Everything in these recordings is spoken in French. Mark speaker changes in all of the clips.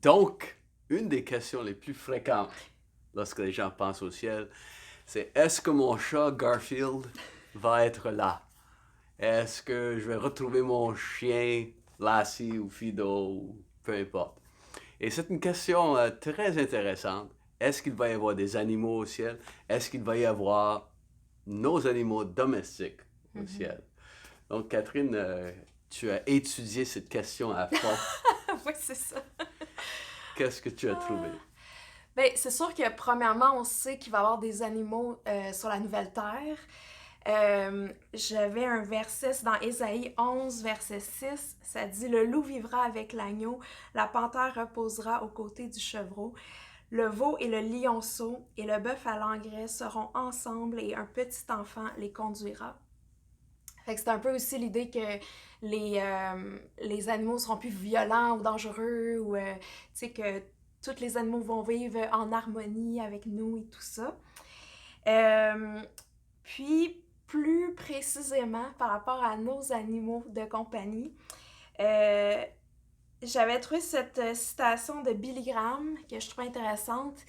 Speaker 1: Donc, une des questions les plus fréquentes lorsque les gens pensent au ciel, c'est est-ce que mon chat Garfield va être là? Est-ce que je vais retrouver mon chien Lassie ou Fido ou peu importe? Et c'est une question très intéressante. Est-ce qu'il va y avoir des animaux au ciel? Est-ce qu'il va y avoir nos animaux domestiques au
Speaker 2: Mhm.
Speaker 1: ciel? Donc, Catherine, tu as étudié cette question à fond.
Speaker 2: Oui, c'est ça.
Speaker 1: Qu'est-ce que tu as
Speaker 2: Ah.
Speaker 1: trouvé?
Speaker 2: Ben, c'est sûr que premièrement, on sait qu'il va y avoir des animaux sur la nouvelle terre. J'avais un verset c'est dans Ésaïe 11, verset 6. Ça dit: Le loup vivra avec l'agneau, la panthère reposera aux côtés du chevreau. Le veau et le lionceau et le bœuf à l'engrais seront ensemble et un petit enfant les conduira. Fait que c'est un peu aussi l'idée que les animaux seront plus violents ou dangereux ou que tous les animaux vont vivre en harmonie avec nous et tout ça. Euh, Puis, plus précisément par rapport à nos animaux de compagnie, euh, j'avais trouvé cette citation de Billy Graham que je trouve intéressante.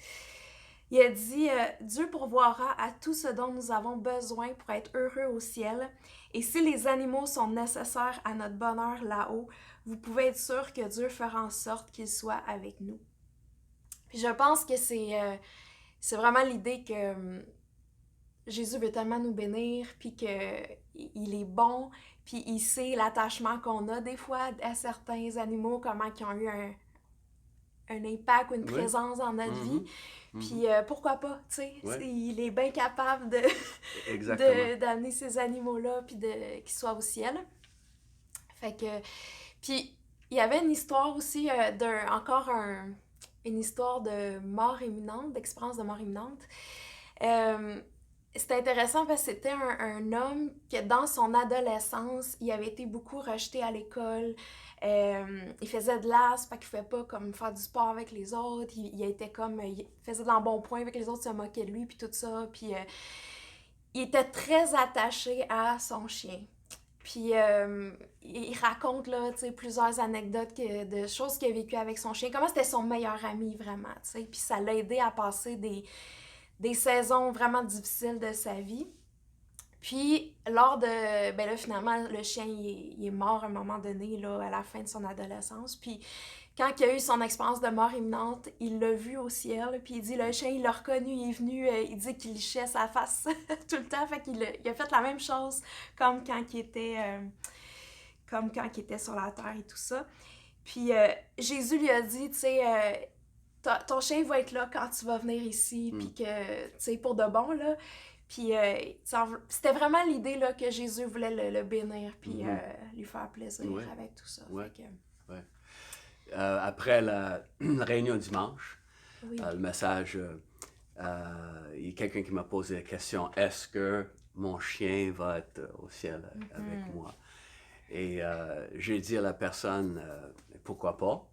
Speaker 2: Il a dit Dieu pourvoira à tout ce dont nous avons besoin pour être heureux au ciel. Et si les animaux sont nécessaires à notre bonheur là-haut, vous pouvez être sûr que Dieu fera en sorte qu'ils soient avec nous. Puis je pense que c'est vraiment l'idée que Jésus veut tellement nous bénir, puis qu'il est bon, puis il sait l'attachement qu'on a des fois à certains animaux, comment ils ont eu un impact ou une
Speaker 1: Oui.
Speaker 2: présence dans notre vie.
Speaker 1: Mhm. Mhm.
Speaker 2: Puis pourquoi pas, tu sais,
Speaker 1: Oui,
Speaker 2: il est bien capable
Speaker 1: exactement.
Speaker 2: d'amener ces animaux-là, puis qu'ils soient au ciel. Fait que, puis il y avait une histoire aussi, une histoire de mort imminente, d'expérience de mort imminente. Euh, C'était intéressant parce que c'était un homme que dans son adolescence, il avait été beaucoup rejeté à l'école. Il faisait de l'as, fait qu'il ne pouvait pas comme faire du sport avec les autres. Il faisait de l'embonpoint avec les autres, se moquait de lui, puis tout ça. Puis il était très attaché à son chien. Puis il raconte là, plusieurs anecdotes de choses qu'il a vécues avec son chien. Comment c'était son meilleur ami vraiment, tu sais. Puis ça l'a aidé à passer des saisons vraiment difficiles de sa vie. Puis, ben là, finalement, le chien, il est mort à un moment donné, là, à la fin de son adolescence. Puis, quand il a eu son expérience de mort imminente, il l'a vu au ciel. Puis, il dit, le chien, il l'a reconnu, il est venu, il dit qu'il lichait sa face tout le temps. Fait qu'il a fait la même chose comme quand il était sur la terre et tout ça. Puis, Jésus lui a dit, tu sais, ton chien va être là quand tu vas venir ici, puis
Speaker 1: Mm.
Speaker 2: que, tu sais, pour de bon, là. Puis c'était vraiment l'idée là, que Jésus voulait le bénir, puis
Speaker 1: Mhm.
Speaker 2: lui faire plaisir
Speaker 1: Ouais,
Speaker 2: avec tout ça.
Speaker 1: ouais,
Speaker 2: Fait que,
Speaker 1: ouais. Après la réunion dimanche,
Speaker 2: oui.
Speaker 1: le message, il y a quelqu'un qui m'a posé la question, est-ce que mon chien va être au ciel avec
Speaker 2: Mhm.
Speaker 1: moi? Et j'ai dit à la personne, pourquoi pas?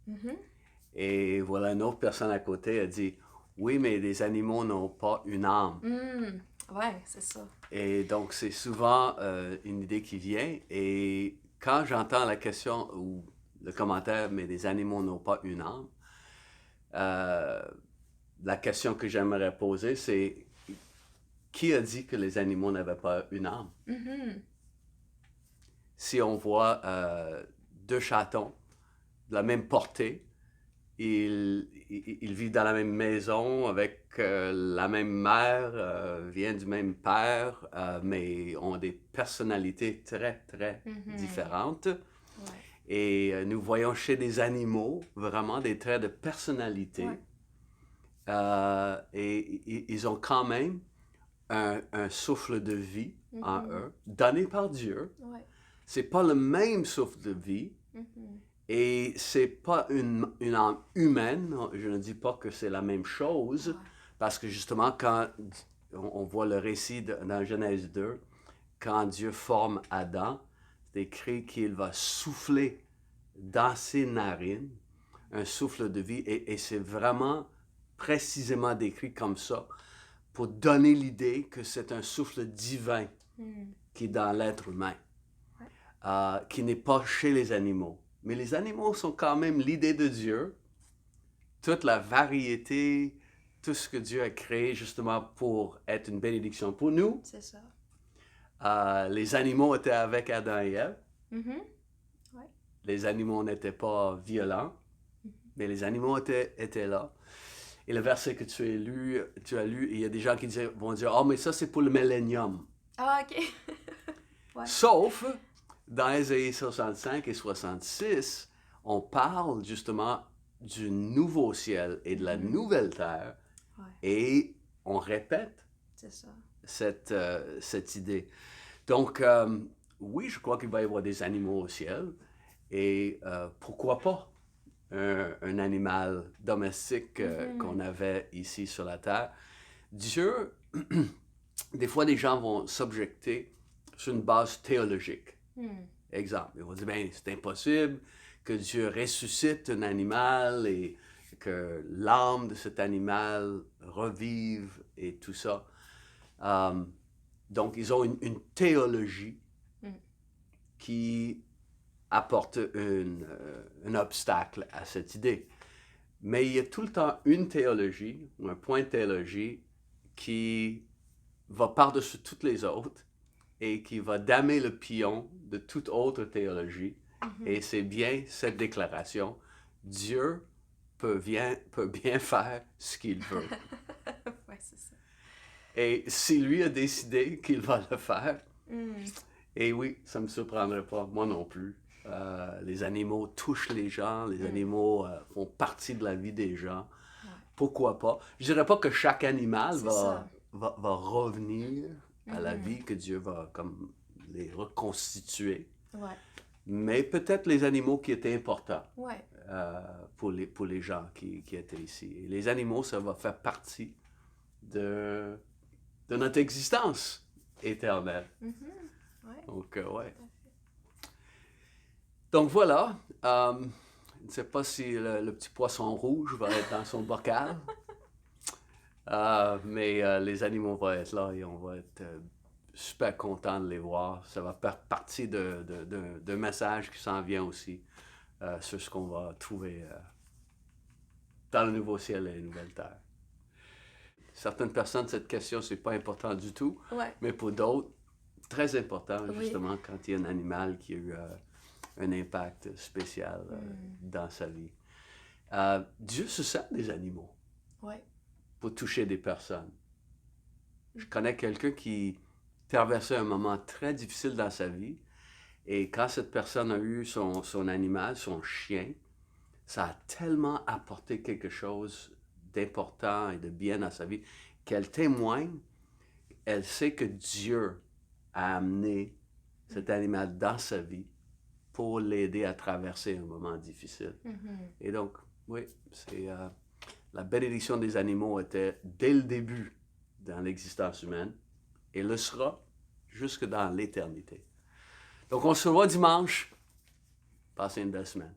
Speaker 2: Mhm.
Speaker 1: Et voilà, une autre personne à côté a dit, oui, mais les animaux n'ont pas une âme.
Speaker 2: Mm. Ouais, c'est ça.
Speaker 1: Et donc, c'est souvent une idée qui vient. Et quand j'entends la question ou le commentaire, mais les animaux n'ont pas une âme, euh, la question que j'aimerais poser, c'est qui a dit que les animaux n'avaient pas une âme?
Speaker 2: Mhm.
Speaker 1: Si on voit deux chatons de la même portée, ils vivent dans la même maison avec la même mère, viennent du même père, mais ont des personnalités très, très
Speaker 2: Mhm.
Speaker 1: différentes.
Speaker 2: Ouais.
Speaker 1: Et nous voyons chez des animaux vraiment des traits de
Speaker 2: Ouais.
Speaker 1: personnalité. Et ils ont quand même un souffle de vie en
Speaker 2: Mhm.
Speaker 1: eux, donné par Dieu.
Speaker 2: Ouais.
Speaker 1: C'est pas le même souffle de vie,
Speaker 2: Mhm.
Speaker 1: et c'est pas une âme humaine. Je ne dis pas que c'est la même chose,
Speaker 2: Ouais.
Speaker 1: parce que justement, quand on voit le récit dans Genèse 2, quand Dieu forme Adam, c'est écrit qu'il va souffler dans ses narines un souffle de vie, et c'est vraiment précisément décrit comme ça, pour donner l'idée que c'est un souffle divin
Speaker 2: Mhm.
Speaker 1: qui est dans l'être humain,
Speaker 2: Ouais.
Speaker 1: qui n'est pas chez les animaux. Mais les animaux sont quand même l'idée de Dieu, toute la variété, tout ce que Dieu a créé justement pour être une bénédiction pour nous.
Speaker 2: C'est ça.
Speaker 1: Les animaux étaient avec Adam et Ève.
Speaker 2: Mhm. Ouais.
Speaker 1: Les animaux n'étaient pas violents, mais les animaux étaient là. Et le verset que tu as lu, il y a des gens qui vont dire, « Ah, mais ça, c'est pour le millénium. »
Speaker 2: Ah, OK. Ouais.
Speaker 1: Sauf, dans Ésaïe 65 et 66, on parle justement du nouveau ciel et de la nouvelle terre,
Speaker 2: Ouais.
Speaker 1: et on répète
Speaker 2: C'est ça.
Speaker 1: cette idée. Donc, oui, je crois qu'il va y avoir des animaux au ciel, et pourquoi pas un animal domestique qu'on avait ici sur la terre. Dieu, des fois, des gens vont s'objecter sur une base théologique. Exemple, ils vont dire, ben, c'est impossible que Dieu ressuscite un animal et que l'âme de cet animal revive et tout ça. Donc, ils ont une théologie qui apporte un obstacle à cette idée. Mais il y a tout le temps une théologie, ou un point de théologie, qui va par-dessus toutes les autres et qui va damer le pion de toute autre théologie. Et c'est bien cette déclaration. Dieu peut bien faire ce qu'il veut.
Speaker 2: Ouais, c'est ça.
Speaker 1: Et si lui a décidé qu'il va le faire, et oui, ça ne me surprendrait pas, moi non plus. Les animaux touchent les gens, les animaux font partie de la vie des gens.
Speaker 2: Ouais.
Speaker 1: Pourquoi pas? Je dirais pas que chaque animal
Speaker 2: C'est ça.
Speaker 1: va revenir à la vie, que Dieu va comme les reconstituer.
Speaker 2: Ouais.
Speaker 1: Mais peut-être les animaux qui étaient importants
Speaker 2: Ouais.
Speaker 1: pour les gens qui étaient ici. Et les animaux, ça va faire partie de notre existence éternelle.
Speaker 2: Ouais.
Speaker 1: Donc, ouais. Donc voilà, je ne sais pas si le petit poisson rouge va être dans son bocal, mais les animaux vont être là et on va être super content de les voir. Ça va faire partie d'un message qui s'en vient aussi sur ce qu'on va trouver dans le nouveau ciel et la nouvelle terre. Certaines personnes, cette question, c'est pas important du tout,
Speaker 2: Ouais.
Speaker 1: mais pour d'autres, très important,
Speaker 2: Oui.
Speaker 1: justement, quand il y a un animal qui a eu un impact spécial dans sa vie. Dieu se sert des animaux
Speaker 2: Ouais.
Speaker 1: pour toucher des personnes. Je connais quelqu'un qui traversait un moment très difficile dans sa vie, et quand cette personne a eu son animal, son chien, ça a tellement apporté quelque chose d'important et de bien dans sa vie qu'elle témoigne, elle sait que Dieu a amené cet animal dans sa vie pour l'aider à traverser un moment difficile. Et donc, oui, c'est la bénédiction des animaux était dès le début dans l'existence humaine et le sera jusque dans l'éternité. Donc, on se revoit dimanche. Passez une belle semaine.